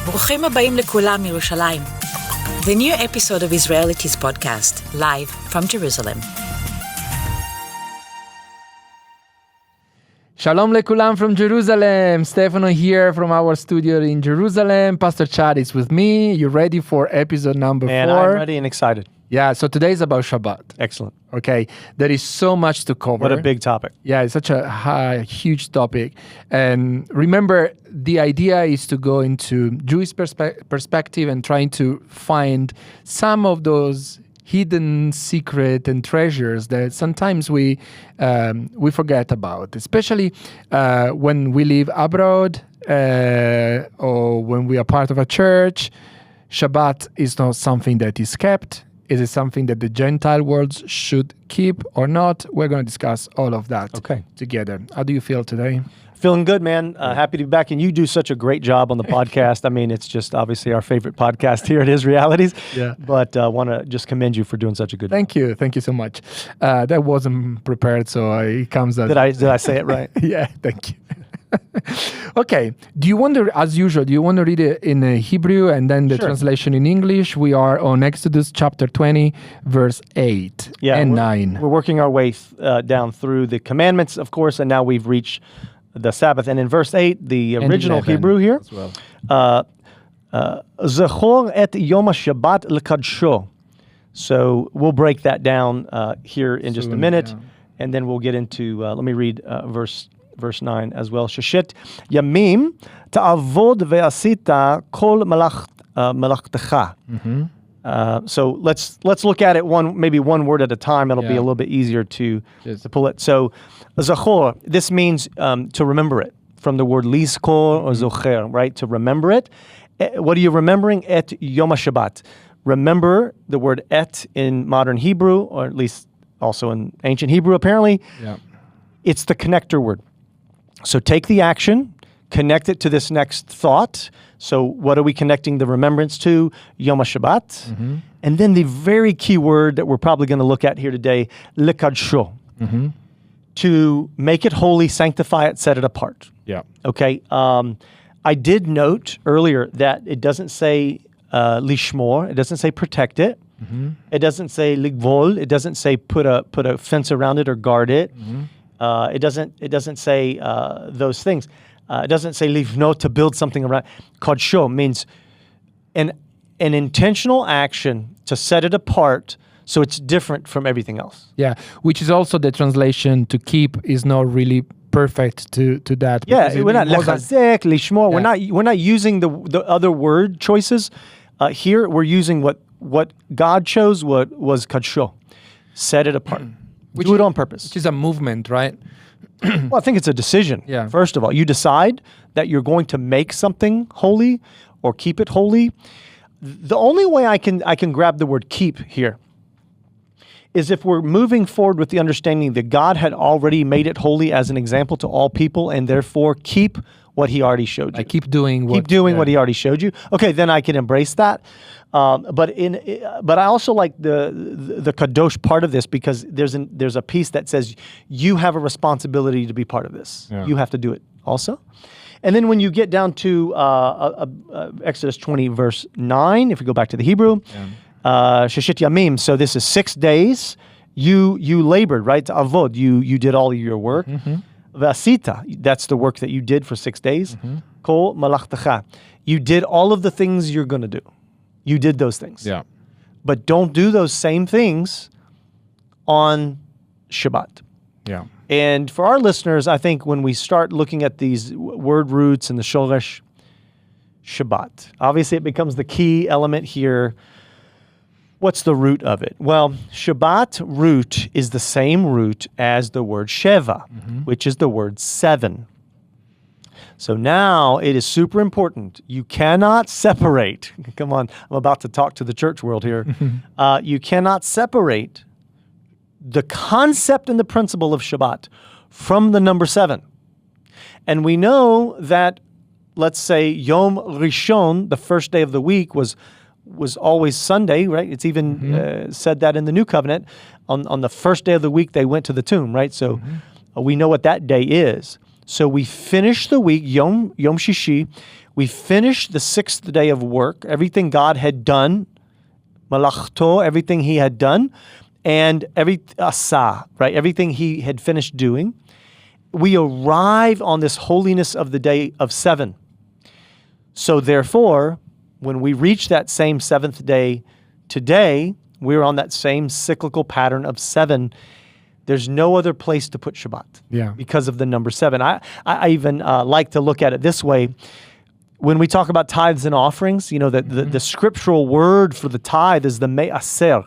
ברוכים הבאים לכולם מירושלים. The new episode of Israelities Podcast, live from Jerusalem. Shalom lekulam from Jerusalem. Stefano here from our studio in Jerusalem. Pastor Chad is with me. You ready for episode number 4? And I'm ready and excited. Yeah, so today is about Shabbat. Excellent. Okay, there is so much to cover. What a big topic. Yeah, it's such a huge topic. And remember, the idea is to go into Jewish perspective and trying to find some of those hidden secret and treasures that sometimes we forget about, especially when we live abroad or when we are part of a church. Shabbat is not something that is kept. Is it something that the Gentile world should keep or not? We're going to discuss all of that together. How do you feel today? Feeling good, man. Happy to be back. And you do such a great job on the podcast. I mean, it's just obviously our favorite podcast here at Israelities. Yeah. But I want to just commend you for doing such a good job. Thank you. Thank you so much. That wasn't prepared, so it comes as... Did I say it right? Yeah, thank you. Okay. Do you want to, as usual, read it in Hebrew and then the translation in English? We are on Exodus chapter 20, verse 8 and 9. We're working our way down through the commandments, of course, and now we've reached the Sabbath. And in verse 8, the original Hebrew here, Zechor et Yom HaShabbat l'kadsho. So we'll break that down here in just a minute, and then we'll get into, let me read verse 9 as well. Sheshet yamim ta'avod ve'asita kol malachtecha. So let's look at it maybe one word at a time. It'll be a little bit easier to pull it. So zachor, this means to remember it, from the word lizkor or zocher, right? To remember it. What are you remembering? Et Yom HaShabbat. Remember the word et in modern Hebrew, or at least also in ancient Hebrew apparently. Yeah. It's the connector word. So take the action, connect it to this next thought. So what are we connecting the remembrance to? Yom HaShabbat. And then the very key word that we're probably going to look at here today, lekadsho. To make it holy, sanctify it, set it apart. Yeah. Okay. I did note earlier that it doesn't say lishmor. It doesn't say protect it. It doesn't say ligvol. It doesn't say put a fence around it or guard it. It doesn't say those things. It doesn't say livnot, to build something around. Kadsho means an intentional action to set it apart so it's different from everything else. Yeah, which is also the translation to keep is not really perfect to that. Yeah, we're not lechazek, lishmor. Yeah. We're not using the other word choices. Here we're using what God chose. What was kadsho, set it apart. Do it on purpose. Which is a movement, right? Well, I think it's a decision. Yeah. First of all, you decide that you're going to make something holy or keep it holy. The only way I can grab the word keep here is if we're moving forward with the understanding that God had already made it holy as an example to all people, and therefore keep what he already showed you. I keep doing what he already showed you. Okay, then I can embrace that. But I also like the kadosh part of this, because there's a piece that says you have a responsibility to be part of this. Yeah. You have to do it also. And then when you get down to Exodus 20 verse 9, if we go back to the Hebrew, sheshit yamim. So this is 6 days. You labored, right? Avod. You did all of your work. Vasita, that's the work that you did for 6 days. Kol malachtecha. You did all of the things you're going to do. You did those things. Yeah. But don't do those same things on Shabbat. Yeah. And for our listeners, I think when we start looking at these word roots and the shoresh, Shabbat, obviously it becomes the key element here. What's the root of it? Well, Shabbat root is the same root as the word Sheva, which is the word 7. So now it is super important. You cannot separate. Come on, I'm about to talk to the church world here. You cannot separate the concept and the principle of Shabbat from the number 7. And we know that, let's say, Yom Rishon, the first day of the week, was always Sunday, right? It's even said that in the New Covenant. On the first day of the week, they went to the tomb, right? So we know what that day is. So we finish the week, Yom Shishi. We finish the sixth day of work, everything God had done, malachto, everything he had done, and everything he had finished doing. We arrive on this holiness of the day of 7. So therefore, when we reach that same seventh day today, we're on that same cyclical pattern of 7. There's no other place to put Shabbat because of the number 7. I even like to look at it this way. When we talk about tithes and offerings, the scriptural word for the tithe is the me'aser.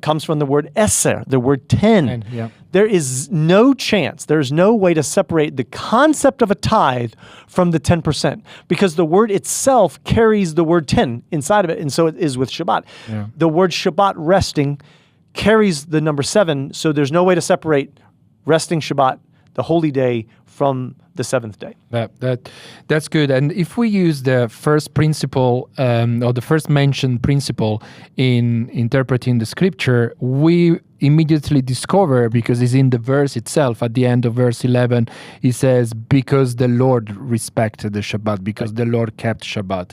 Comes from the word eser, the word 10. There is no chance, there's no way to separate the concept of a tithe from the 10%, because the word itself carries the word 10 inside of it, and so it is with Shabbat. The word Shabbat, resting, carries the number 7, so there's no way to separate resting Shabbat, the holy day, from the seventh day. That's good. And if we use the first principle or the first mentioned principle in interpreting the scripture, we immediately discover, because it's in the verse itself, at the end of verse 11, it says, because the Lord respected the Shabbat, because the Lord kept Shabbat.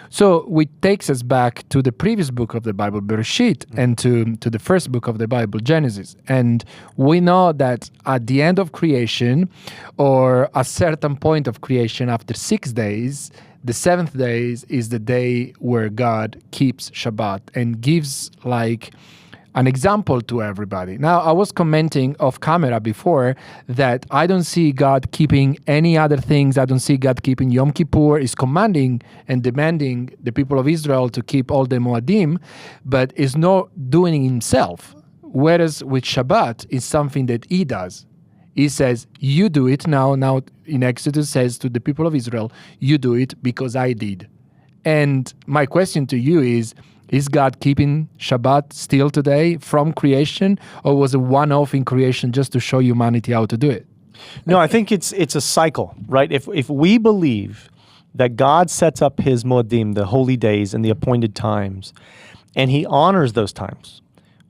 So which takes us back to the previous book of the Bible, Bereshit, and to the first book of the Bible, Genesis. And we know that at the end of creation, or a certain point of creation after 6 days, the seventh day is the day where God keeps Shabbat and gives an example to everybody. Now, I was commenting off camera before that I don't see God keeping any other things. I don't see God keeping Yom Kippur. Is commanding and demanding the people of Israel to keep all the Moadim, but is not doing it himself. Whereas with Shabbat, it's something that he does. He says, you do it now. Now in Exodus says to the people of Israel, you do it because I did. And my question to you is God keeping Shabbat still today from creation, or was it one-off in creation just to show humanity how to do it? No, I think it's a cycle, right? If we believe that God sets up his Moedim, the holy days and the appointed times, and he honors those times,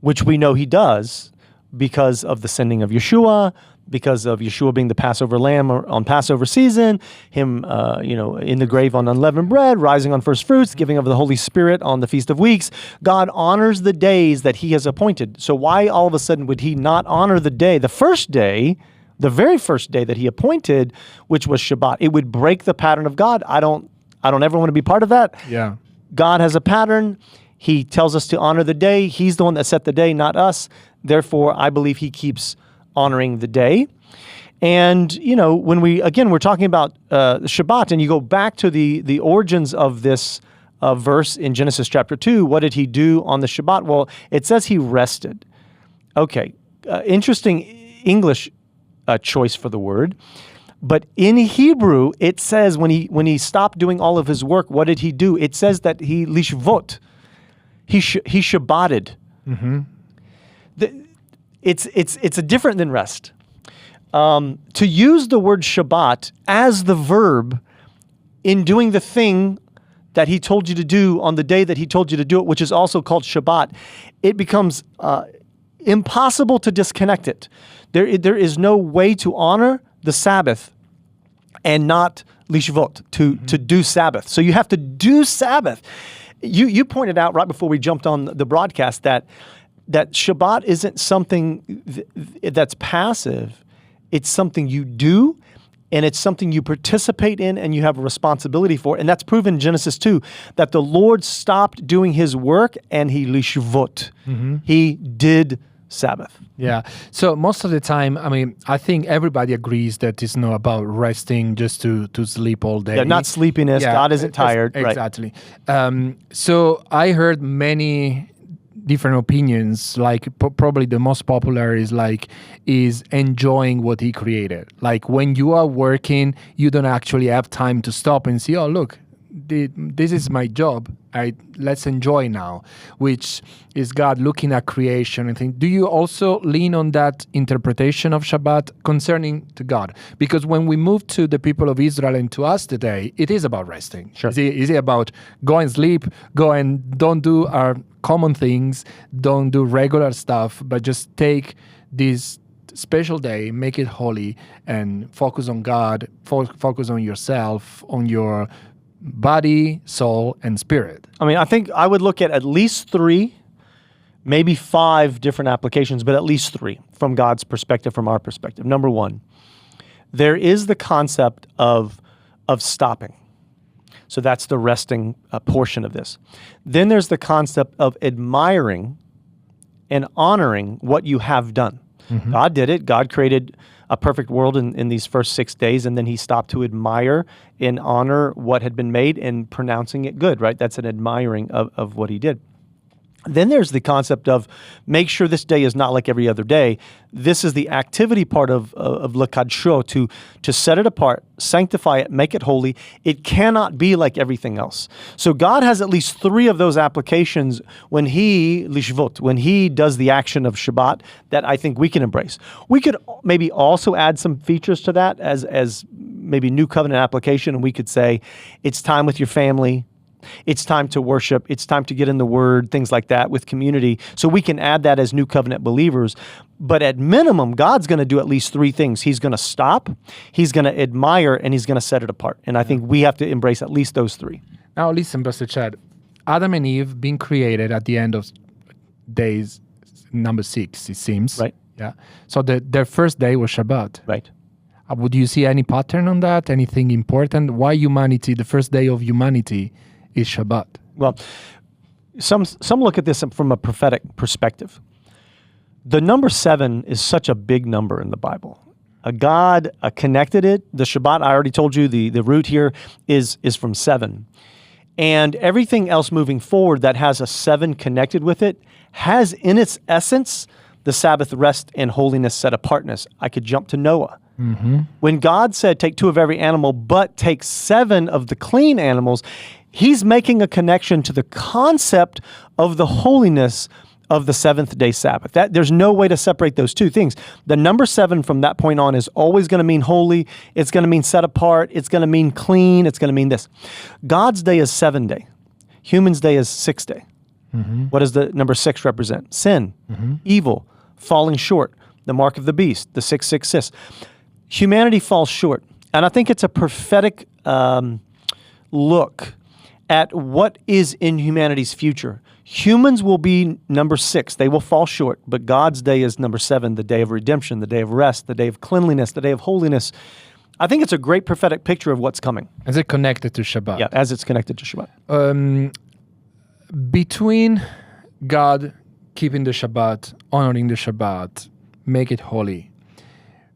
which we know he does because of the sending of Yeshua, because of Yeshua being the Passover lamb on Passover season, him, in the grave on unleavened bread, rising on first fruits, giving of the Holy Spirit on the Feast of Weeks. God honors the days that he has appointed. So why all of a sudden would he not honor the day, the first day, the very first day that he appointed, which was Shabbat? It would break the pattern of God. I don't ever want to be part of that. Yeah. God has a pattern. He tells us to honor the day. He's the one that set the day, not us. Therefore, I believe he keeps honoring the day. And, when we're talking about Shabbat, and you go back to the origins of this verse in Genesis chapter 2, what did he do on the Shabbat? Well, it says he rested. Okay, interesting English choice for the word. But in Hebrew, it says when he stopped doing all of his work, what did he do? It says that he lishvot. He Shabbated. Mm-hmm. It's a different than rest. To use the word Shabbat as the verb in doing the thing that he told you to do on the day that he told you to do it, which is also called Shabbat, it becomes impossible to disconnect it. There is no way to honor the Sabbath and not lishvot, to do Sabbath. So you have to do Sabbath. You pointed out right before we jumped on the broadcast that Shabbat isn't something that's passive. It's something you do, and it's something you participate in and you have a responsibility for. And that's proven in Genesis 2, that the Lord stopped doing his work and he lishvot. Mm-hmm. He did Sabbath. Yeah. So most of the time, I think everybody agrees that it's not about resting just to sleep all day. Yeah, not sleepiness. Yeah, God isn't tired. Exactly. Right. So I heard many different opinions. Like probably the most popular is enjoying what he created. Like when you are working, you don't actually have time to stop and see, oh, look, this is my job. Let's enjoy now, which is God looking at creation and think. Do you also lean on that interpretation of Shabbat concerning to God? Because when we move to the people of Israel and to us today, it is about resting. Sure. Is it about go and sleep, go and don't do our common things, don't do regular stuff, but just take this special day, make it holy, and focus on God, focus on yourself, on your body, soul, and spirit. I mean, I think I would look at least 3, maybe 5 different applications, but at least 3 from God's perspective, from our perspective. Number 1, there is the concept of stopping. So that's the resting portion of this. Then there's the concept of admiring and honoring what you have done. Mm-hmm. God did it. God created a perfect world in these first 6 days, and then he stopped to admire and honor what had been made and pronouncing it good, right? That's an admiring of what he did. Then there's the concept of make sure this day is not like every other day. This is the activity part of Lekadsho, to set it apart, sanctify it, make it holy. It cannot be like everything else. So God has at least 3 of those applications when he does the action of Shabbat that I think we can embrace. We could maybe also add some features to that as maybe new covenant application, and we could say it's time with your family. It's time to worship. It's time to get in the Word, things like that with community. So we can add that as new covenant believers. But at minimum, God's going to do at least 3 things. He's going to stop, he's going to admire, and he's going to set it apart. And I think we have to embrace at least those 3. Now listen, Pastor Chad. Adam and Eve being created at the end of days number 6, it seems. Right. Yeah. So their first day was Shabbat. Right. Would you see any pattern on that? Anything important? Why humanity, the first day of humanity, is Shabbat? Well, some look at this from a prophetic perspective. The number 7 is such a big number in the Bible. God connected it. The Shabbat, I already told you, the root here is from 7. And everything else moving forward that has a 7 connected with it has in its essence the Sabbath rest and holiness, set apartness. I could jump to Noah. Mm-hmm. When God said, take 2 of every animal, but take 7 of the clean animals, he's making a connection to the concept of the holiness of the 7th day Sabbath. There's no way to separate those 2 things. The number 7 from that point on is always going to mean holy. It's going to mean set apart. It's going to mean clean. It's going to mean this. God's day is 7 day. Human's day is 6 day. Mm-hmm. What does the number 6 represent? Sin, evil, falling short, the mark of the beast, the 666. Humanity falls short. And I think it's a prophetic look at what is in humanity's future. Humans will be number 6. They will fall short, but God's day is number 7, the day of redemption, the day of rest, the day of cleanliness, the day of holiness. I think it's a great prophetic picture of what's coming. Is it connected to Shabbat? Yeah, as it's connected to Shabbat. Between God keeping the Shabbat, honoring the Shabbat, make it holy,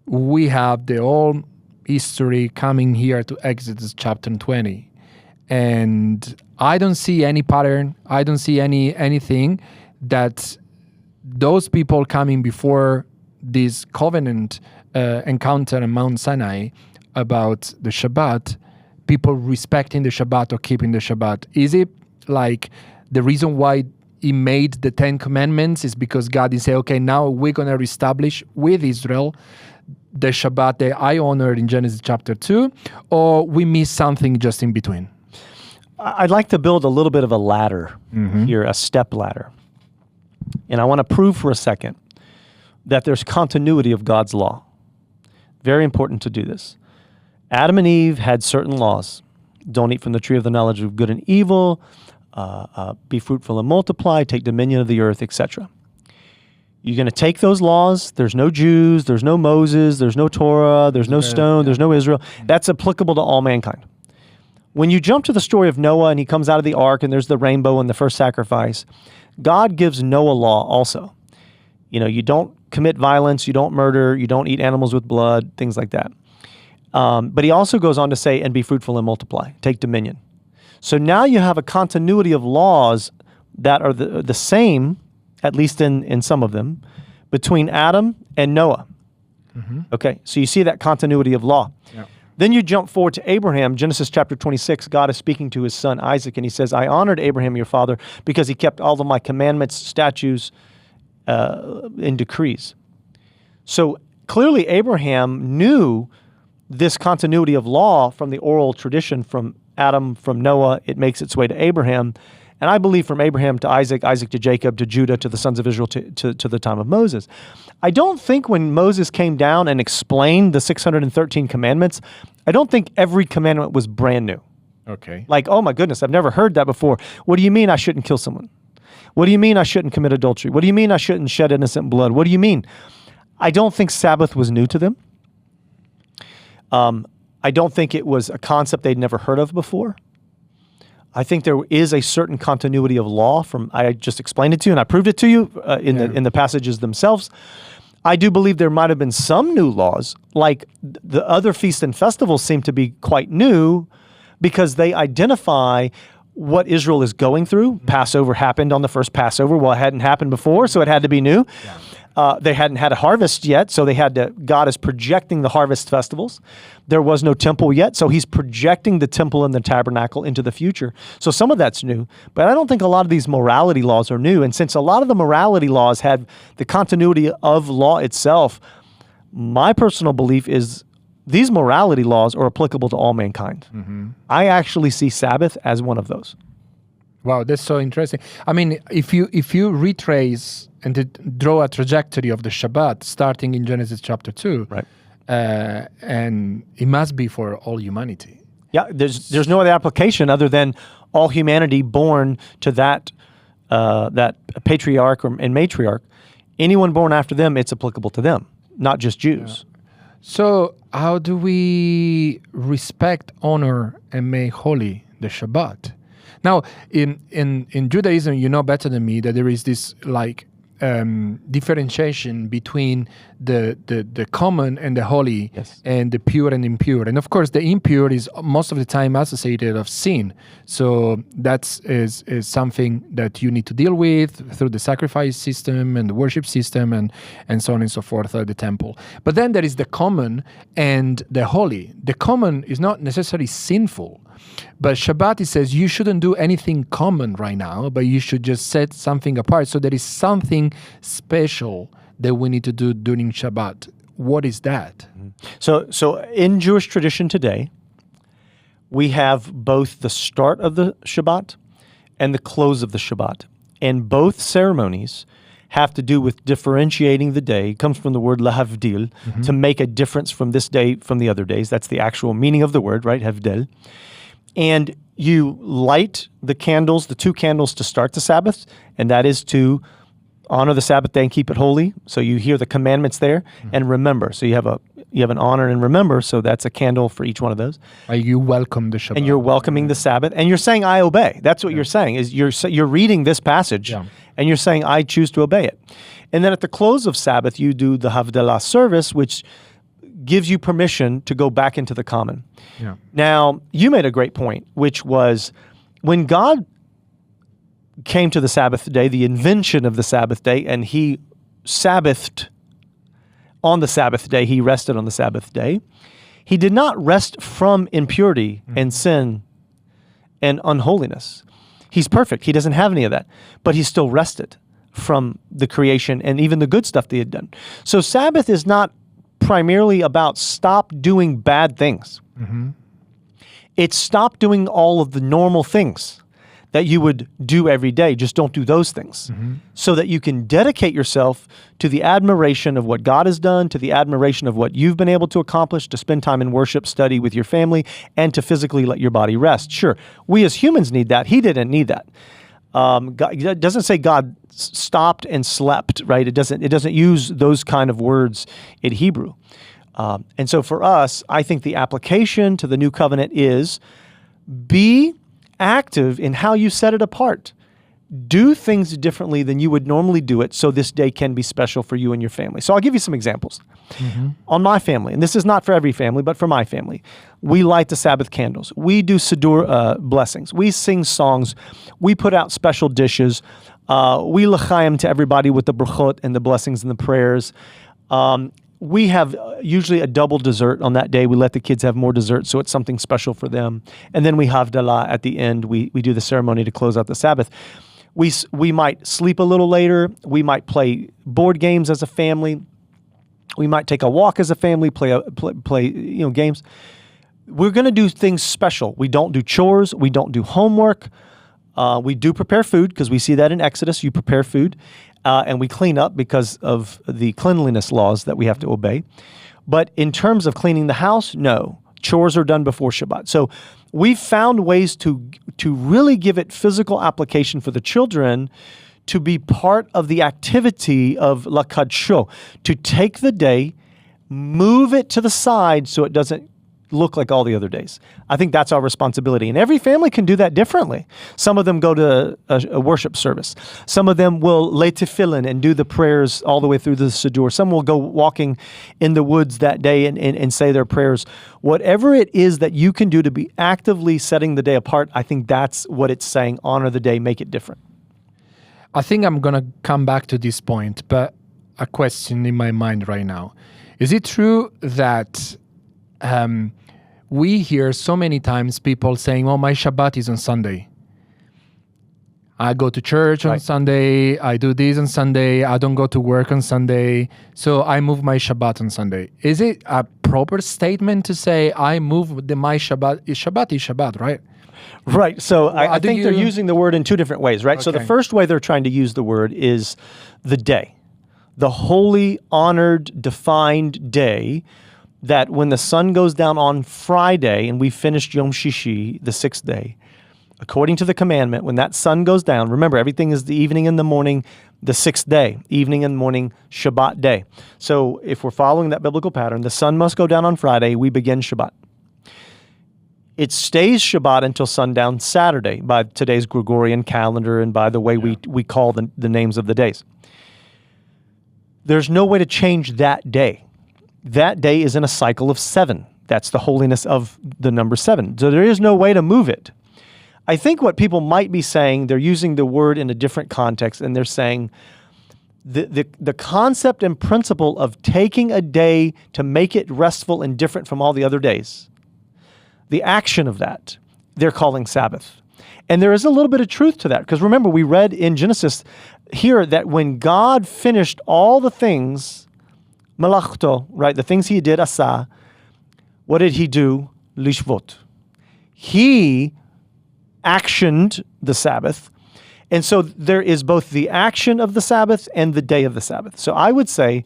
we have the whole history coming here to Exodus chapter 20. And I don't see any pattern. I don't see anything that those people coming before this covenant encounter on Mount Sinai about the Shabbat, people respecting the Shabbat or keeping the Shabbat. Is it like the reason why he made the 10 commandments is because God is saying, okay, now we're going to reestablish with Israel the Shabbat that I honored in Genesis chapter 2, or we miss something just in between? I'd like to build a little bit of a ladder here, a step ladder. And I want to prove for a second that there's continuity of God's law. Very important to do this. Adam and Eve had certain laws. Don't eat from the tree of the knowledge of good and evil, be fruitful and multiply, take dominion of the earth, etc. You're going to take those laws. There's no Jews, there's no Moses, there's no Torah, there's no stone, there's no Israel. That's applicable to all mankind. When you jump to the story of Noah and he comes out of the ark and there's the rainbow and the first sacrifice, God gives Noah law also. You don't commit violence, you don't murder, you don't eat animals with blood, things like that. But he also goes on to say, and be fruitful and multiply, take dominion. So now you have a continuity of laws that are the same, at least in some of them, between Adam and Noah. Mm-hmm. Okay, so you see that continuity of law. Yeah. Then you jump forward to Abraham, Genesis chapter 26. God is speaking to his son Isaac, and he says, I honored Abraham, your father, because he kept all of my commandments, statutes, and decrees. So clearly Abraham knew this continuity of law from the oral tradition from Adam, from Noah. It makes its way to Abraham. And I believe from Abraham to Isaac, Isaac to Jacob, to Judah, to the sons of Israel, to the time of Moses. I don't think when Moses came down and explained the 613 commandments, I don't think every commandment was brand new. Okay. Like, oh my goodness, I've never heard that before. What do you mean I shouldn't kill someone? What do you mean I shouldn't commit adultery? What do you mean I shouldn't shed innocent blood? What do you mean? I don't think Sabbath was new to them. I don't think it was a concept they'd never heard of before. I think there is a certain continuity of law from, I just explained it to you and I proved it to you in the passages themselves. I do believe there might have been some new laws, like the other feasts and festivals seem to be quite new because they identify what Israel is going through. Passover happened on the first Passover. Well, it hadn't happened before, so it had to be new. Yeah. They hadn't had a harvest yet, so God is projecting the harvest festivals. There was no temple yet, so he's projecting the temple and the tabernacle into the future. So some of that's new, but I don't think a lot of these morality laws are new. And since a lot of the morality laws had the continuity of law itself, my personal belief is these morality laws are applicable to all mankind. Mm-hmm. I actually see Sabbath as one of those. Wow, that's so interesting. I mean, if you retrace and to draw a trajectory of the Shabbat starting in Genesis chapter 2, right, and it must be for all humanity. Yeah, there's no other application other than all humanity born to that patriarch and matriarch. Anyone born after them, it's applicable to them, not just Jews. Yeah. So how do we respect, honor, and make holy the Shabbat? Now, in Judaism, you know better than me that there is this differentiation between the common and the holy, yes, and the pure and impure. And of course, the impure is most of the time associated of sin. So that is something that you need to deal with through the sacrifice system and the worship system and so on and so forth at the temple. But then there is the common and the holy. The common is not necessarily sinful. But Shabbat, it says you shouldn't do anything common right now, but you should just set something apart. So there is something special that we need to do during Shabbat. What is that? So in Jewish tradition today, we have both the start of the Shabbat and the close of the Shabbat. And both ceremonies have to do with differentiating the day. It comes from the word lahavdil, mm-hmm, to make a difference from this day from the other days. That's the actual meaning of the word, right? Havdil. And you light the candles, the 2 candles to start the Sabbath, and that is to honor the Sabbath day and keep it holy. So you hear the commandments there, mm-hmm, and remember. So you have an honor and remember. So that's a candle for each one of those. You welcome the Shabbat, and you're welcoming the Sabbath, and you're saying, "I obey." That's what you're saying. Is you're reading this passage, and you're saying, "I choose to obey it." And then at the close of Sabbath, you do the Havdalah service, which gives you permission to go back into the common. Yeah. Now, you made a great point, which was when God came to the Sabbath day, the invention of the Sabbath day, and he Sabbathed on the Sabbath day, he rested on the Sabbath day, he did not rest from impurity, mm-hmm, and sin and unholiness. He's perfect. He doesn't have any of that, but he still rested from the creation and even the good stuff that he had done. So Sabbath is not primarily about stop doing bad things. Mm-hmm. It's stop doing all of the normal things that you would do every day. Just don't do those things, mm-hmm, so that you can dedicate yourself to the admiration of what God has done, to the admiration of what you've been able to accomplish, to spend time in worship, study with your family, and to physically let your body rest. Sure, we as humans need that. He didn't need that. God, it doesn't say God stopped and slept, right? It doesn't use those kind of words in Hebrew. And so for us, I think the application to the new covenant is be active in how you set it apart. Do things differently than you would normally do it so this day can be special for you and your family. So I'll give you some examples. Mm-hmm. On my family, and this is not for every family, but for my family, we light the Sabbath candles. We do Siddur blessings. We sing songs. We put out special dishes. We l'chaim to everybody with the brachot and the blessings and the prayers. We have usually a double dessert on that day. We let the kids have more dessert, so it's something special for them. And then we havdalah at the end. We do the ceremony to close out the Sabbath. We might sleep a little later. We might play board games as a family. We might take a walk as a family, play games. We're going to do things special. We don't do chores. We don't do homework. We do prepare food because we see that in Exodus. You prepare food, and we clean up because of the cleanliness laws that we have to obey. But in terms of cleaning the house, no. Chores are done before Shabbat. So we've found ways to really give it physical application for the children to be part of the activity of La Kadsho, to take the day, move it to the side so it doesn't look like all the other days. I think that's our responsibility. And every family can do that differently. Some of them go to a worship service. Some of them will lay tefillin and do the prayers all the way through the Siddur. Some will go walking in the woods that day and say their prayers. Whatever it is that you can do to be actively setting the day apart, I think that's what it's saying. Honor the day, make it different. I think I'm going to come back to this point, but a question in my mind right now. Is it true that we hear so many times people saying, oh, my Shabbat is on Sunday. I go to church on Sunday. I do this on Sunday. I don't go to work on Sunday. So I move my Shabbat on Sunday. Is it a proper statement to say I move my Shabbat? Shabbat is Shabbat, right? Right. So I think they're using the word in two different ways, right? Okay. So the first way they're trying to use the word is the day, the holy, honored, defined day that when the sun goes down on Friday and we finished Yom Shishi, the sixth day, according to the commandment, when that sun goes down, remember, everything is the evening and the morning, the sixth day, evening and morning, Shabbat day. So if we're following that biblical pattern, the sun must go down on Friday, we begin Shabbat. It stays Shabbat until sundown Saturday by today's Gregorian calendar and by the way we call the names of the days. There's no way to change that day. That day is in a cycle of 7. That's the holiness of the number 7. So there is no way to move it. I think what people might be saying, they're using the word in a different context, and they're saying the concept and principle of taking a day to make it restful and different from all the other days, the action of that, they're calling Sabbath. And there is a little bit of truth to that, because remember, we read in Genesis here that when God finished all the things, Malachto, right, the things he did, Asa, what did he do? Lishvot. He actioned the Sabbath. And so there is both the action of the Sabbath and the day of the Sabbath. So I would say,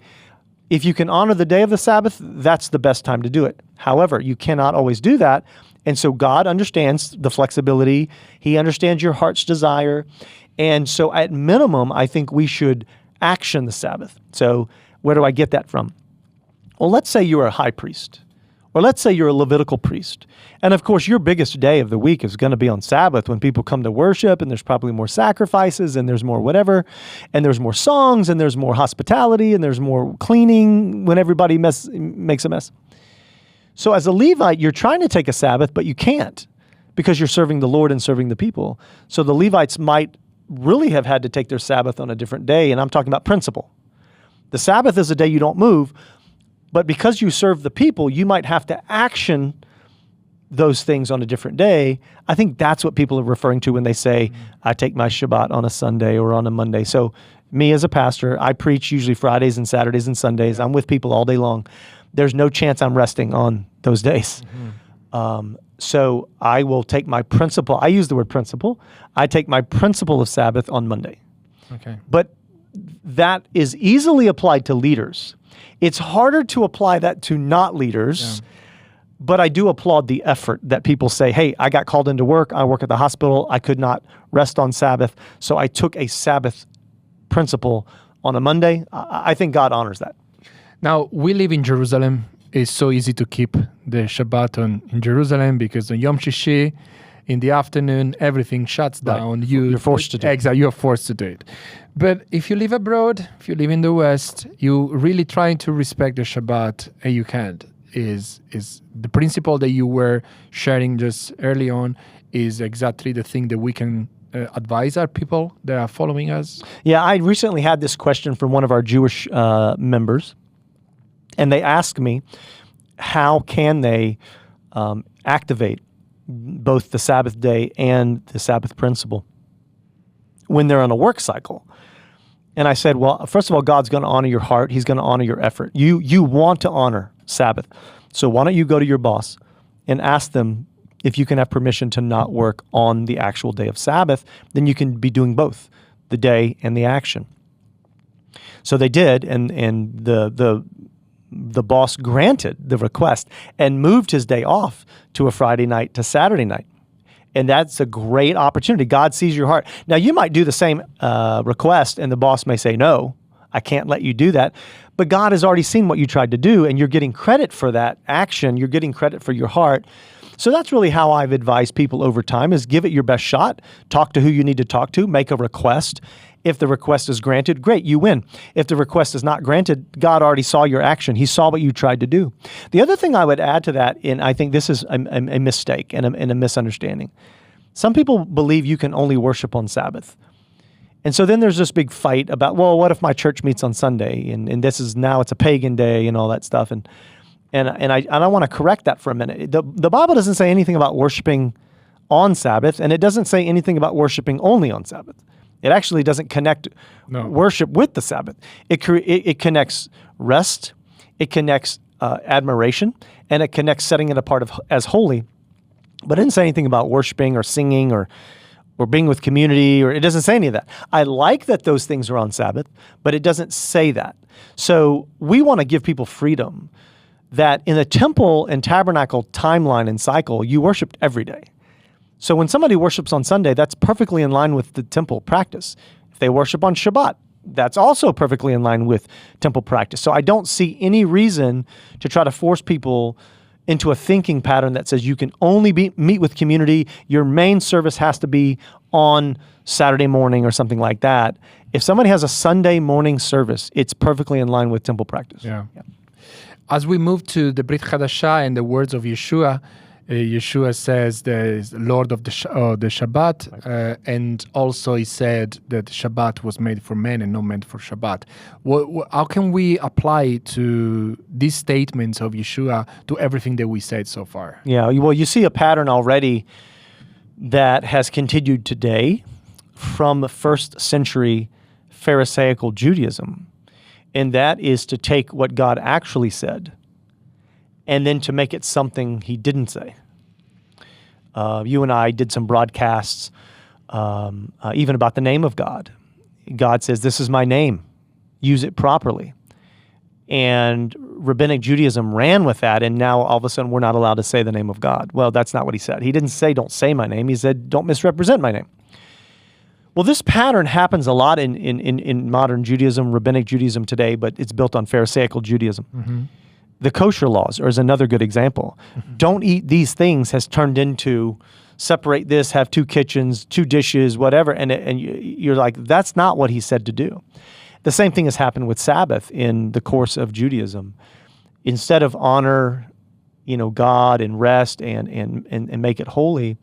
if you can honor the day of the Sabbath, that's the best time to do it. However, you cannot always do that. And so God understands the flexibility. He understands your heart's desire. And so at minimum, I think we should action the Sabbath. So where do I get that from? Well, let's say you're a high priest, or let's say you're a Levitical priest. And of course, your biggest day of the week is going to be on Sabbath when people come to worship, and there's probably more sacrifices, and there's more whatever, and there's more songs, and there's more hospitality, and there's more cleaning when everybody makes a mess. So as a Levite, you're trying to take a Sabbath, but you can't because you're serving the Lord and serving the people. So the Levites might really have had to take their Sabbath on a different day, and I'm talking about principle. The Sabbath is a day you don't move, but because you serve the people, you might have to action those things on a different day. I think that's what people are referring to when they say, I take my Shabbat on a Sunday or on a Monday. So me as a pastor, I preach usually Fridays and Saturdays and Sundays. I'm with people all day long. There's no chance I'm resting on those days. So I will take my principle. I use the word principle. I take my principle of Sabbath on Monday. Okay. But that is easily applied to leaders. It's harder to apply that to not leaders, but I do applaud the effort that people say, hey, I got called into work. I work at the hospital. I could not rest on Sabbath. So I took a Sabbath principle on a Monday. I think God honors that. Now, we live in Jerusalem. It's so easy to keep the Shabbat in Jerusalem because on Yom Shishi, in the afternoon, everything shuts down. Right. You're forced to do it. Exactly, you're forced to do it. But if you live abroad, if you live in the West, you really trying to respect the Shabbat, and you can't. Is the principle that you were sharing just early on is exactly the thing that we can advise our people that are following us? Yeah, I recently had this question from one of our Jewish members, and they asked me, how can they activate both the Sabbath day and the Sabbath principle when they're on a work cycle? And I said, well, first of all, God's going to honor your heart. He's going to honor your effort. You want to honor Sabbath. So why don't you go to your boss and ask them if you can have permission to not work on the actual day of Sabbath, then you can be doing both, the day and the action. So they did, and the boss granted the request and moved his day off to a Friday night to Saturday night. And that's a great opportunity. God sees your heart. Now, you might do the same request, and the boss may say, no, I can't let you do that. But God has already seen what you tried to do, and you're getting credit for that action. You're getting credit for your heart. So that's really how I've advised people over time, is give it your best shot. Talk to who you need to talk to. Make a request. If the request is granted, great, you win. If the request is not granted, God already saw your action. He saw what you tried to do. The other thing I would add to that, and I think this is a mistake and a misunderstanding. Some people believe you can only worship on Sabbath. And so then there's this big fight about, well, what if my church meets on Sunday? And this is now it's a pagan day and all that stuff. And I want to correct that for a minute. The Bible doesn't say anything about worshiping on Sabbath, and it doesn't say anything about worshiping only on Sabbath. It actually doesn't connect worship with the Sabbath. It connects rest, it connects admiration, and it connects setting it apart as holy. But it didn't say anything about worshiping or singing or being with community, or it doesn't say any of that. I like that those things are on Sabbath, but it doesn't say that. So we want to give people freedom that in the temple and tabernacle timeline and cycle, you worshiped every day. So when somebody worships on Sunday, that's perfectly in line with the temple practice. If they worship on Shabbat, that's also perfectly in line with temple practice. So I don't see any reason to try to force people into a thinking pattern that says you can only meet with community. Your main service has to be on Saturday morning or something like that. If somebody has a Sunday morning service, it's perfectly in line with temple practice. Yeah. As we move to the Brit Hadashah and the words of Yeshua, Yeshua says the Lord of the Shabbat, and also he said that Shabbat was made for men and not meant for Shabbat. How can we apply to these statements of Yeshua to everything that we said so far? Yeah, well, you see a pattern already that has continued today from first century Pharisaical Judaism, and that is to take what God actually said and then to make it something he didn't say. You and I did some broadcasts even about the name of God. God says, this is my name. Use it properly. And Rabbinic Judaism ran with that, and now all of a sudden we're not allowed to say the name of God. Well, that's not what he said. He didn't say, don't say my name. He said, don't misrepresent my name. Well, this pattern happens a lot in modern Judaism, Rabbinic Judaism today, but it's built on Pharisaical Judaism. Mm-hmm. The kosher laws is another good example. Mm-hmm. Don't eat these things has turned into separate this, have two kitchens, two dishes, whatever. And you're like, that's not what he said to do. The same thing has happened with Sabbath in the course of Judaism. Instead of honor, God and rest and make it holy,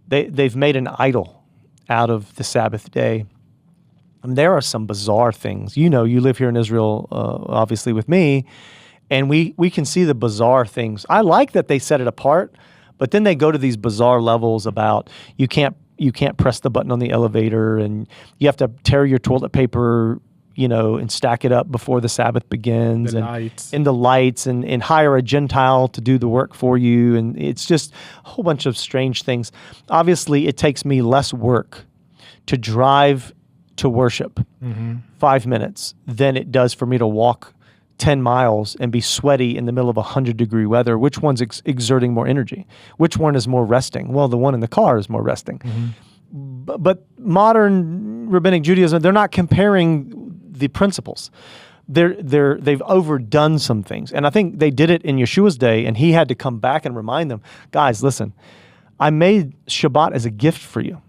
they've made an idol out of the Sabbath day. And there are some bizarre things. You live here in Israel, obviously with me, and we can see the bizarre things. I like that they set it apart, but then they go to these bizarre levels about you can't press the button on the elevator, and you have to tear your toilet paper, and stack it up before the Sabbath begins, and the lights, and hire a Gentile to do the work for you, and it's just a whole bunch of strange things. Obviously, it takes me less work to drive to worship 5 minutes than it does for me to walk 10 miles and be sweaty in the middle of 100-degree weather. Which one's exerting more energy? Which one is more resting? Well, the one in the car is more resting. Mm-hmm. But modern Rabbinic Judaism, they're not comparing the principles. They've overdone some things. And I think they did it in Yeshua's day, and he had to come back and remind them, guys, listen, I made Shabbat as a gift for you.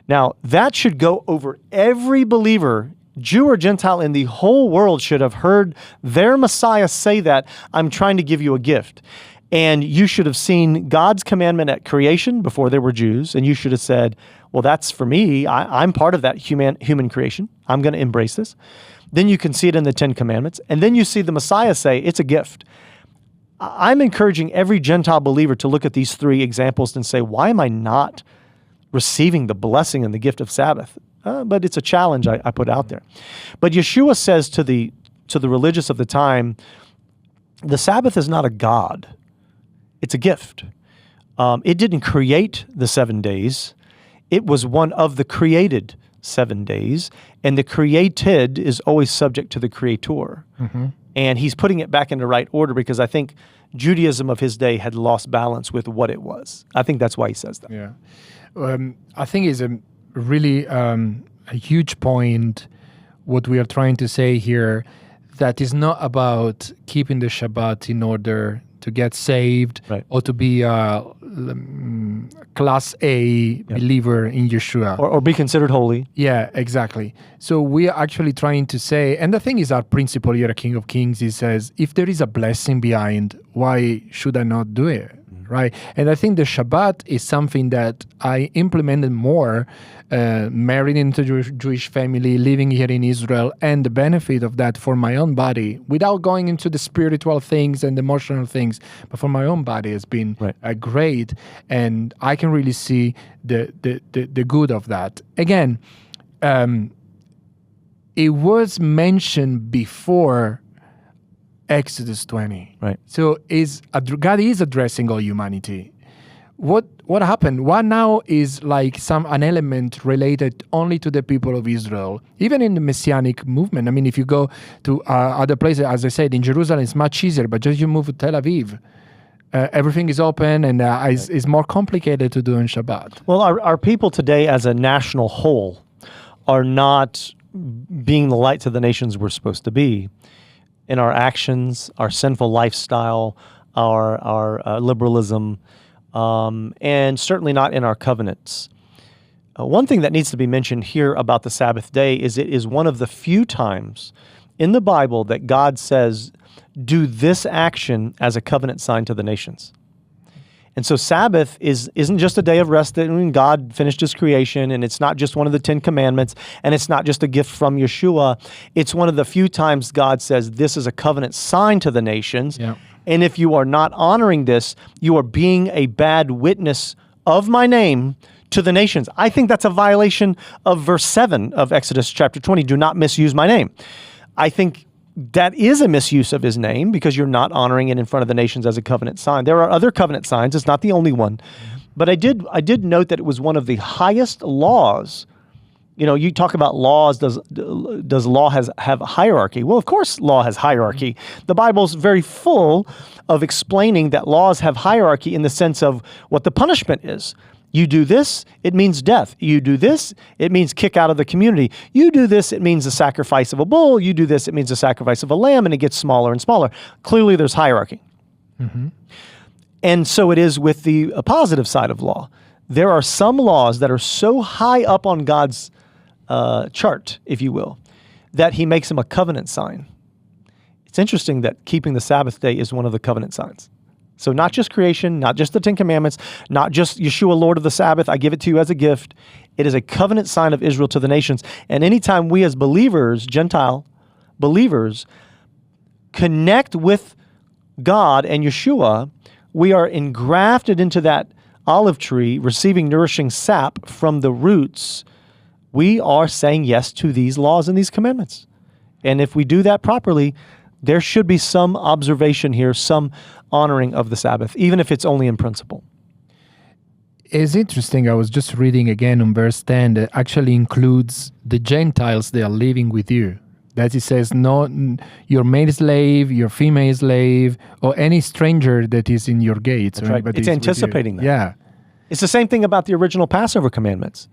Now, that should go over every believer, Jew or Gentile in the whole world should have heard their Messiah say that, I'm trying to give you a gift. And you should have seen God's commandment at creation before there were Jews, and you should have said, well, that's for me. I'm part of that human creation. I'm going to embrace this. Then you can see it in the Ten Commandments, and then you see the Messiah say, it's a gift. I'm encouraging every Gentile believer to look at these three examples and say, why am I not receiving the blessing and the gift of Sabbath? But it's a challenge I put out there. But Yeshua says to the religious of the time, the Sabbath is not a god. It's a gift. It didn't create the 7 days. It was one of the created 7 days, and the created is always subject to the creator. And he's putting it back into right order because I think Judaism of his day had lost balance with what it was. I think that's why he says that. Yeah. I think it's a really a huge point what we are trying to say here, that is not about keeping the Shabbat in order to get saved or to be a class A believer in Yeshua. Or be considered holy. Yeah, exactly. So we are actually trying to say, and the thing is our principle here at King of Kings, he says, if there is a blessing behind, why should I not do it? Right? And I think the Shabbat is something that I implemented more, married into Jewish family, living here in Israel, and the benefit of that for my own body, without going into the spiritual things and emotional things, but for my own body has been great, and I can really see the good of that. Again, it was mentioned before Exodus 20. Right. So God is addressing all humanity. What happened? What now is like an element related only to the people of Israel, even in the Messianic movement. I mean, if you go to other places, as I said, in Jerusalem, it's much easier, but just you move to Tel Aviv, everything is open and it's more complicated to do in Shabbat. Well, our people today as a national whole are not being the light to the nations we're supposed to be. In our actions, our sinful lifestyle, our liberalism, and certainly not in our covenants. One thing that needs to be mentioned here about the Sabbath day is it is one of the few times in the Bible that God says, do this action as a covenant sign to the nations. And so Sabbath isn't just a day of rest that when God finished his creation, and it's not just one of the 10 commandments, and it's not just a gift from Yeshua. It's one of the few times God says this is a covenant sign to the nations. Yeah. And if you are not honoring this, you are being a bad witness of my name to the nations. I think that's a violation of verse 7 of Exodus chapter 20. Do not misuse my name. I think that is a misuse of his name because you're not honoring it in front of the nations as a covenant sign. There are other covenant signs. It's not the only one. But I did note that it was one of the highest laws. You know, you talk about laws. Does law have hierarchy? Well, of course law has hierarchy. The Bible's very full of explaining that laws have hierarchy in the sense of what the punishment is. You do this, it means death. You do this, it means kick out of the community. You do this, it means the sacrifice of a bull. You do this, it means the sacrifice of a lamb, and it gets smaller and smaller. Clearly, there's hierarchy. And so it is with the positive side of law. There are some laws that are so high up on God's chart, if you will, that he makes them a covenant sign. It's interesting that keeping the Sabbath day is one of the covenant signs. So not just creation, not just the 10 commandments, not just Yeshua, Lord of the Sabbath, I give it to you as a gift. It is a covenant sign of Israel to the nations. And anytime we as believers, Gentile believers, connect with God and Yeshua, we are engrafted into that olive tree, receiving nourishing sap from the roots. We are saying yes to these laws and these commandments. And if we do that properly, there should be some observation here, some honoring of the Sabbath, even if it's only in principle. It's interesting. I was just reading again on verse 10 that actually includes the Gentiles that are living with you. That it says, no, your male slave, your female slave, or any stranger that is in your gates. That's right. It's anticipating that. Yeah. It's the same thing about the original Passover commandments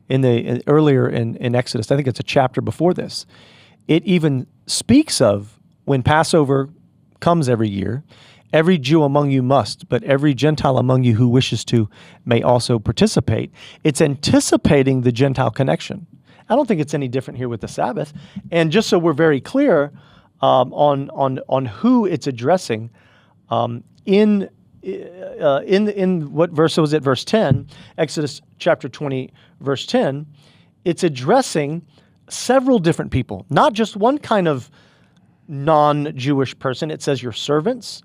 earlier in Exodus. I think it's a chapter before this. It even speaks of when Passover comes every year, every Jew among you must, but every Gentile among you who wishes to may also participate. It's anticipating the Gentile connection. I don't think it's any different here with the Sabbath. And just so we're very clear on who it's addressing, in what verse was it? Verse 10, Exodus chapter 20, verse 10. It's addressing several different people, not just one kind of non-Jewish person. It says your servants,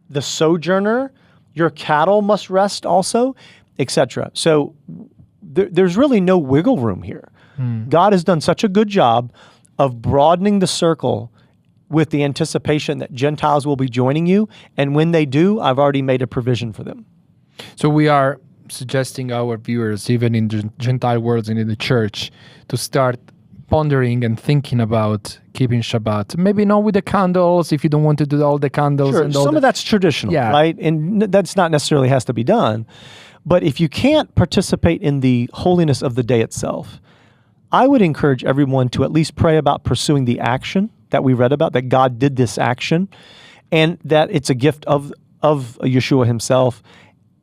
the sojourner, your cattle must rest also, etc. So there's really no wiggle room here. God has done such a good job of broadening the circle with the anticipation that Gentiles will be joining you, and when they do, I've already made a provision for them. So we are suggesting our viewers, even in Gentile worlds and in the church, to start pondering and thinking about keeping Shabbat. Maybe not with the candles, if you don't want to do all the candles. Sure, and all some of that's traditional, right? And that's not necessarily has to be done. But if you can't participate in the holiness of the day itself, I would encourage everyone to at least pray about pursuing the action that we read about, that God did this action, and that it's a gift of Yeshua himself.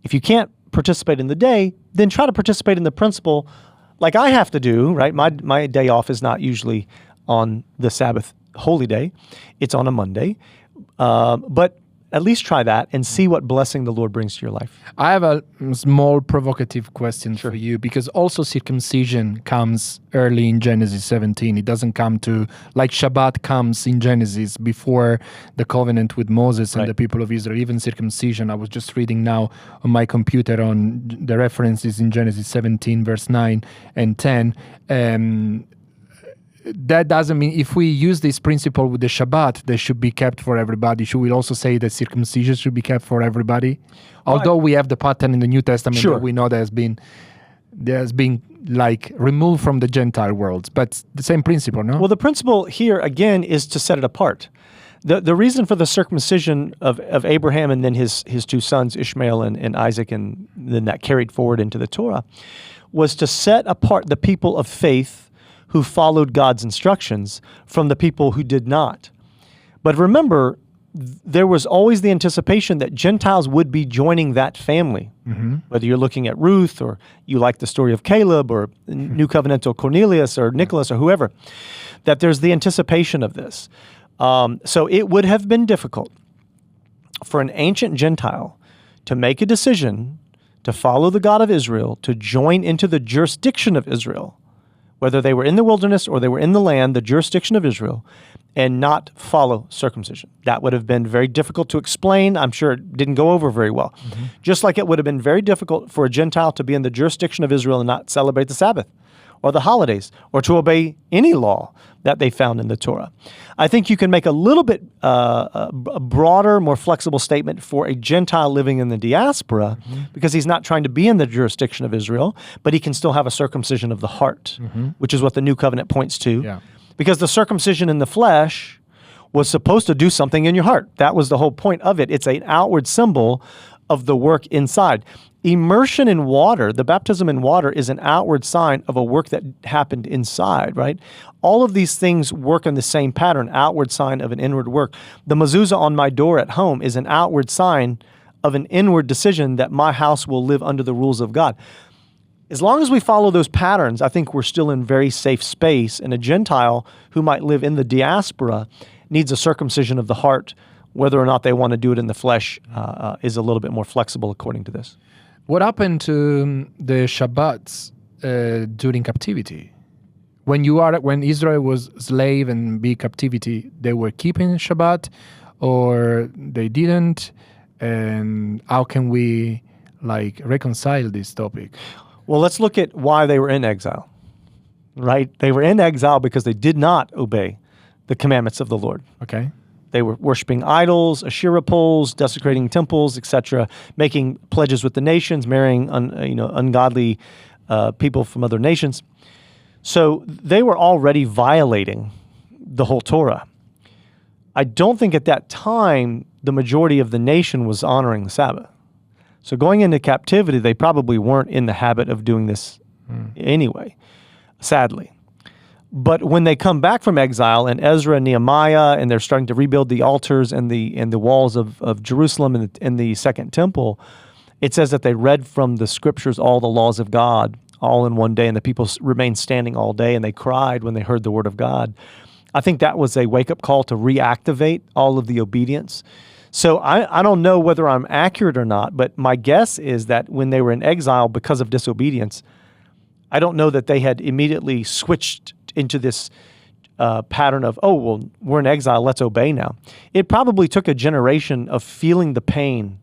If you can't participate in the day, then try to participate in the principle like I have to do, right? My day off is not usually on the Sabbath holy day. It's on a Monday. But at least try that and see what blessing the Lord brings to your life. I have a small provocative question for you, because also circumcision comes early in Genesis 17. It doesn't come to, like Shabbat comes in Genesis before the covenant with Moses and the people of Israel. Even circumcision, I was just reading now on my computer on the references in Genesis 17, verse 9 and 10. That doesn't mean if we use this principle with the Shabbat, they should be kept for everybody. Should we also say that circumcision should be kept for everybody? Although we have the pattern in the New Testament that we know there's been like removed from the Gentile worlds, but the same principle, no? Well, the principle here again is to set it apart. The reason for the circumcision of Abraham and then his two sons Ishmael and Isaac, and then that carried forward into the Torah, was to set apart the people of faith who followed God's instructions from the people who did not. But remember, there was always the anticipation that Gentiles would be joining that family. Mm-hmm. Whether you're looking at Ruth, or you like the story of Caleb, or New Covenantal Cornelius, or Nicholas, or whoever, that there's the anticipation of this. So it would have been difficult for an ancient Gentile to make a decision to follow the God of Israel, to join into the jurisdiction of Israel, whether they were in the wilderness or they were in the land, the jurisdiction of Israel, and not follow circumcision. That would have been very difficult to explain. I'm sure it didn't go over very well. Mm-hmm. Just like it would have been very difficult for a Gentile to be in the jurisdiction of Israel and not celebrate the Sabbath or the holidays or to obey any law that they found in the Torah. I think you can make a little bit a broader, more flexible statement for a Gentile living in the diaspora, because he's not trying to be in the jurisdiction of Israel, but he can still have a circumcision of the heart, which is what the New Covenant points to. Yeah. Because the circumcision in the flesh was supposed to do something in your heart. That was the whole point of it. It's an outward symbol of the work inside. Immersion in water, the baptism in water, is an outward sign of a work that happened inside, right? All of these things work in the same pattern, outward sign of an inward work. The mezuzah on my door at home is an outward sign of an inward decision that my house will live under the rules of God. As long as we follow those patterns, I think we're still in very safe space, and a Gentile who might live in the diaspora needs a circumcision of the heart. Whether or not they want to do it in the flesh is a little bit more flexible according to this. What happened to the Shabbats during captivity? When Israel was slave and be captivity, they were keeping Shabbat, or they didn't? And how can we reconcile this topic? Well, let's look at why they were in exile, right? They were in exile because they did not obey the commandments of the Lord. Okay. They were worshiping idols, Asherah poles, desecrating temples, etc., making pledges with the nations, marrying ungodly people from other nations. So they were already violating the whole Torah. I don't think at that time the majority of the nation was honoring the Sabbath. So going into captivity, they probably weren't in the habit of doing this anyway, sadly. But when they come back from exile, and Ezra and Nehemiah, and they're starting to rebuild the altars and the walls of Jerusalem and the second temple, it says that they read from the scriptures all the laws of God all in one day, and the people remained standing all day, and they cried when they heard the word of God. I think that was a wake-up call to reactivate all of the obedience. So I don't know whether I'm accurate or not, but my guess is that when they were in exile because of disobedience, I don't know that they had immediately switched into this pattern of, oh, well, we're in exile, let's obey now. It probably took a generation of feeling the pain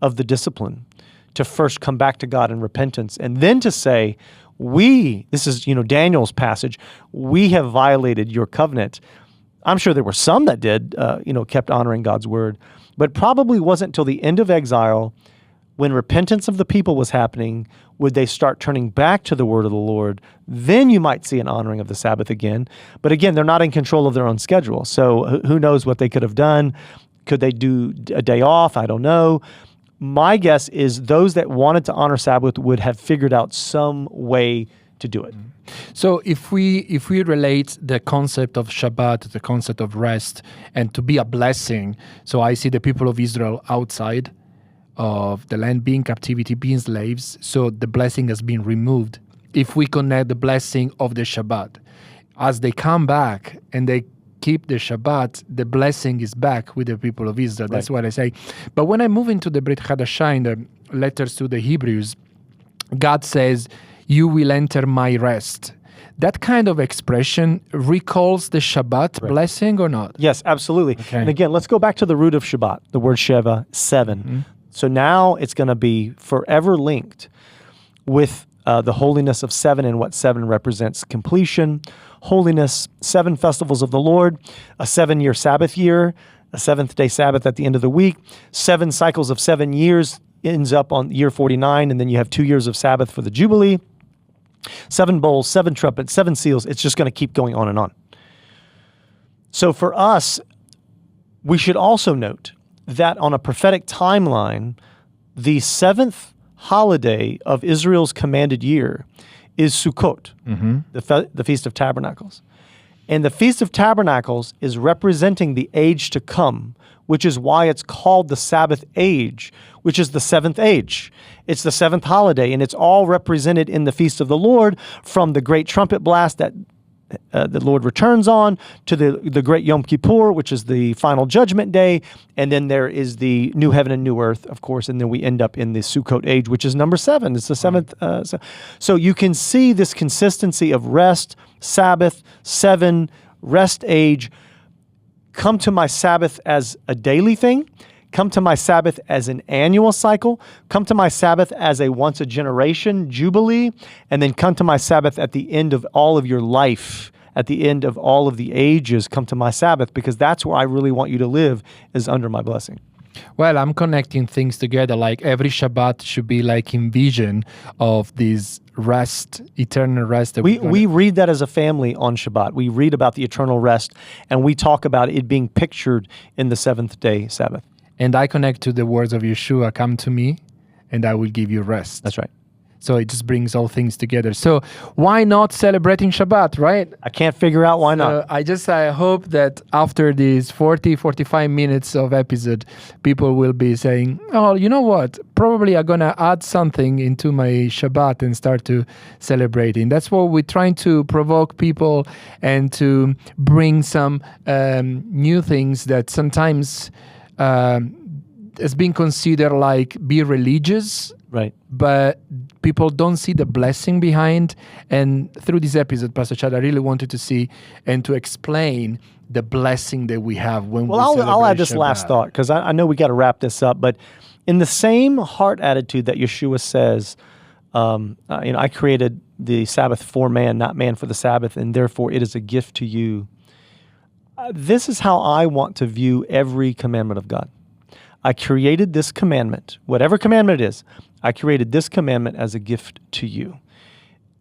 of the discipline to first come back to God in repentance, and then to say, this is Daniel's passage, we have violated your covenant. I'm sure there were some that did, kept honoring God's word, but probably wasn't till the end of exile when repentance of the people was happening, would they start turning back to the word of the Lord, then you might see an honoring of the Sabbath again. But again, they're not in control of their own schedule. So who knows what they could have done? Could they do a day off? I don't know. My guess is those that wanted to honor Sabbath would have figured out some way to do it. So if we relate the concept of Shabbat, the concept of rest, and to be a blessing, so I see the people of Israel outside of the land being captivity, being slaves, so the blessing has been removed. If we connect the blessing of the Shabbat, as they come back and they keep the Shabbat, the blessing is back with the people of Israel. That's what I say. But when I move into the Brit Hadashah, in the letters to the Hebrews, God says, you will enter my rest. That kind of expression recalls the Shabbat blessing or not? Yes, absolutely. Okay. And again, let's go back to the root of Shabbat, the word Sheva, 7. Mm-hmm. So now it's going to be forever linked with the holiness of 7 and what 7 represents: completion, holiness, 7 festivals of the Lord, a 7-year Sabbath year, a 7th-day Sabbath at the end of the week, 7 cycles of 7 years ends up on year 49, and then you have 2 years of Sabbath for the Jubilee, 7 bowls, 7 trumpets, 7 seals. It's just going to keep going on and on. So for us, we should also note that on a prophetic timeline, the 7th holiday of Israel's commanded year is Sukkot, the Feast of Tabernacles. And the Feast of Tabernacles is representing the age to come, which is why it's called the Sabbath age, which is the 7th age. It's the 7th holiday, and it's all represented in the Feast of the Lord, from the great trumpet blast that the Lord returns on, to the great Yom Kippur, which is the final judgment day, and then there is the new heaven and new earth, of course, and then we end up in the Sukkot age, which is number 7. It's the 7th. So you can see this consistency of rest, Sabbath, 7, rest age. Come to my Sabbath as a daily thing. Come to my Sabbath as an annual cycle. Come to my Sabbath as a once a generation jubilee. And then come to my Sabbath at the end of all of your life, at the end of all of the ages. Come to my Sabbath, because that's where I really want you to live, is under my blessing. Well, I'm connecting things together. Like every Shabbat should be like in vision of this rest, eternal rest. That we read that as a family on Shabbat. We read about the eternal rest, and we talk about it being pictured in the 7th-day Sabbath. And I connect to the words of Yeshua, come to me, and I will give you rest. That's right. So it just brings all things together. So why not celebrating Shabbat, right? I can't figure out why not. I hope that after these 45 minutes of episode, people will be saying, oh, you know what? Probably I'm going to add something into my Shabbat and start to celebrating. That's what we're trying to provoke people and to bring some new things that sometimes has been considered like be religious. Right. But people don't see the blessing behind. And through this episode, Pastor Chad, I really wanted to see and to explain the blessing that we have when we celebrate I'll add this Shabbat. last thought, because I know we got to wrap this up. But in the same heart attitude that Yeshua says, I created the Sabbath for man, not man for the Sabbath, and therefore it is a gift to you. This is how I want to view every commandment of God. I created this commandment, whatever commandment it is, I created this commandment as a gift to you.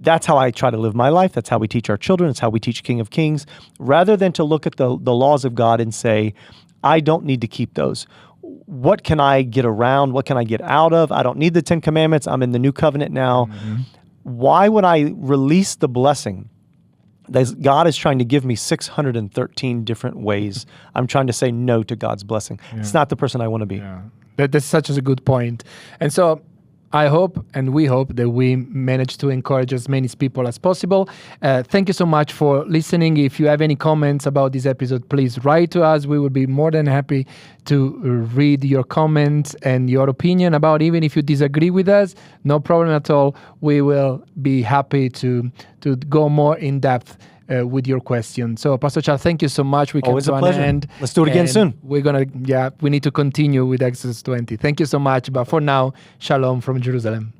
That's how I try to live my life. That's how we teach our children. It's how we teach King of Kings. Rather than to look at the laws of God and say, I don't need to keep those. What can I get around? What can I get out of? I don't need the 10 commandments. I'm in the new covenant now. Mm-hmm. Why would I release the blessing? God is trying to give me 613 different ways. I'm trying to say no to God's blessing. Yeah. It's not the person I want to be. Yeah. That's such a good point. And so I hope and we hope that we manage to encourage as many people as possible. Thank you so much for listening. If you have any comments about this episode, please write to us. We will be more than happy to read your comments and your opinion about, even if you disagree with us, no problem at all. We will be happy to go more in depth with your question. So, Pastor Charles, thank you so much. We always a pleasure. End. Let's do it again soon. We need to continue with Exodus 20. Thank you so much. But for now, shalom from Jerusalem.